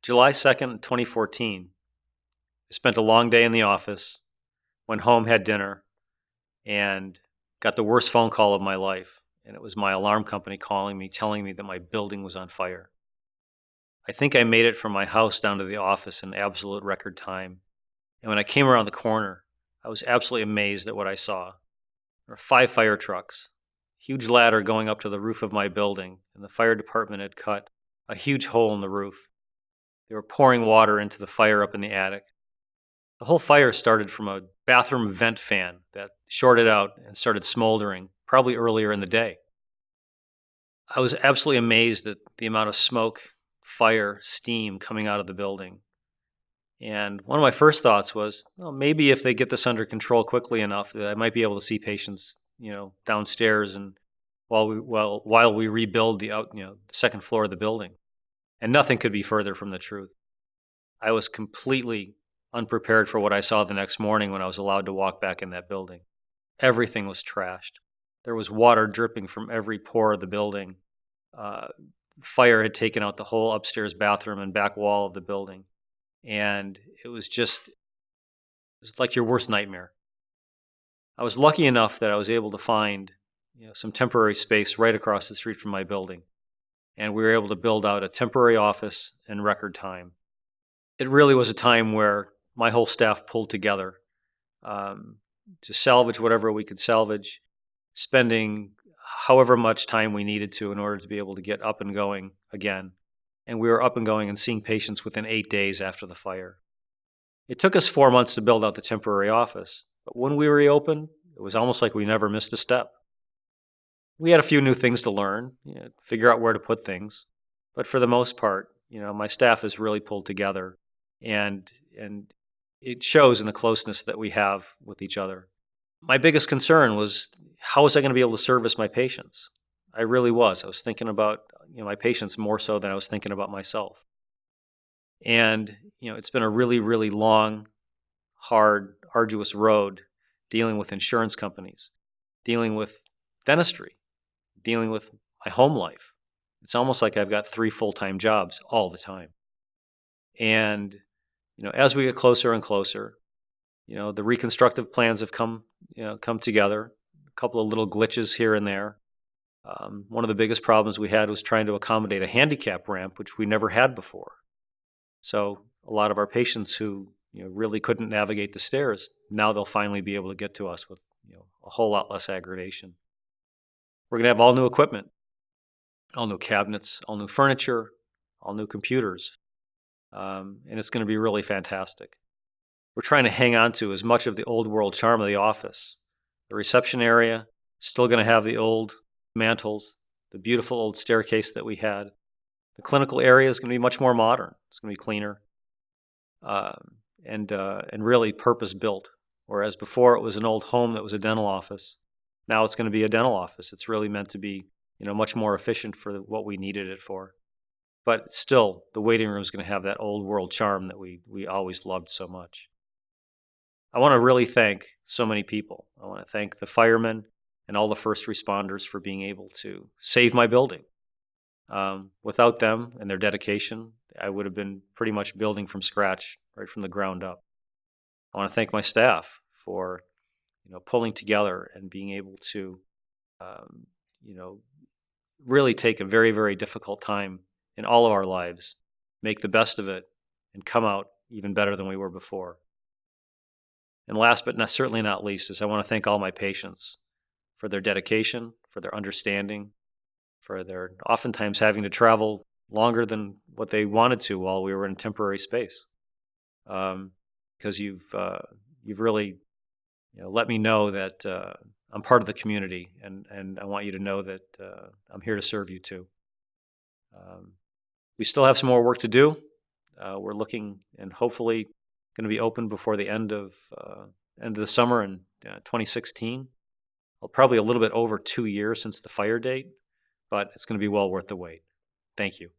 July 2nd, 2014. I spent a long day in the office, went home, had dinner, and got the worst phone call of my life. And it was my alarm company calling me, telling me that my building was on fire. I think I made it from my house down to the office in absolute record time. And when I came around the corner, I was absolutely amazed at what I saw. There were 5 fire trucks, huge ladder going up to the roof of my building, and the fire department had cut a huge hole in the roof. They were pouring water into the fire up in the attic. The whole fire started from a bathroom vent fan that shorted out and started smoldering, probably earlier in the day. I was absolutely amazed at the amount of smoke, fire, steam coming out of the building. And one of my first thoughts was, well, maybe if they get this under control quickly enough, that I might be able to see patients, downstairs, and while we rebuild the second floor of the building. And nothing could be further from the truth. I was completely unprepared for what I saw the next morning when I was allowed to walk back in that building. Everything was trashed. There was water dripping from every pore of the building. Fire had taken out the whole upstairs bathroom and back wall of the building. And it was like your worst nightmare. I was lucky enough that I was able to find some temporary space right across the street from my building. And we were able to build out a temporary office in record time. It really was a time where my whole staff pulled together to salvage whatever we could salvage, spending however much time we needed to in order to be able to get up and going again. And we were up and going and seeing patients within 8 days after the fire. It took us 4 months to build out the temporary office, but when we reopened, it was almost like we never missed a step. We had a few new things to learn, figure out where to put things, but for the most part, my staff has really pulled together, and it shows in the closeness that we have with each other. My biggest concern was, how was I going to be able to service my patients? I really was. I was thinking about my patients more so than I was thinking about myself. And it's been a really, really long, hard, arduous road dealing with insurance companies, dealing with dentistry, dealing with my home life. It's almost like I've got 3 full-time jobs all the time. And as we get closer and closer, the reconstructive plans have come together. A couple of little glitches here and there. One of the biggest problems we had was trying to accommodate a handicap ramp, which we never had before. So a lot of our patients who really couldn't navigate the stairs, now they'll finally be able to get to us with a whole lot less aggravation. We're going to have all new equipment, all new cabinets, all new furniture, all new computers, and it's going to be really fantastic. We're trying to hang on to as much of the old world charm of the office. The reception area is still going to have the old mantels, the beautiful old staircase that we had. The clinical area is going to be much more modern. It's going to be cleaner and really purpose-built. Whereas before it was an old home that was a dental office. Now it's going to be a dental office. It's really meant to be much more efficient for what we needed it for. But still, the waiting room is going to have that old world charm that we always loved so much. I want to really thank so many people. I want to thank the firemen and all the first responders for being able to save my building. Without them and their dedication, I would have been pretty much building from scratch, right from the ground up. I want to thank my staff for pulling together and being able to really take a very, very difficult time in all of our lives, make the best of it, and come out even better than we were before. And last but certainly not least is I want to thank all my patients for their dedication, for their understanding, for their oftentimes having to travel longer than what they wanted to while we were in temporary space. Because you've really let me know that I'm part of the community, and I want you to know that I'm here to serve you too. We still have some more work to do. We're looking and hopefully going to be open before the end of the summer in 2016. Well, probably a little bit over 2 years since the fire date, but it's going to be well worth the wait. Thank you.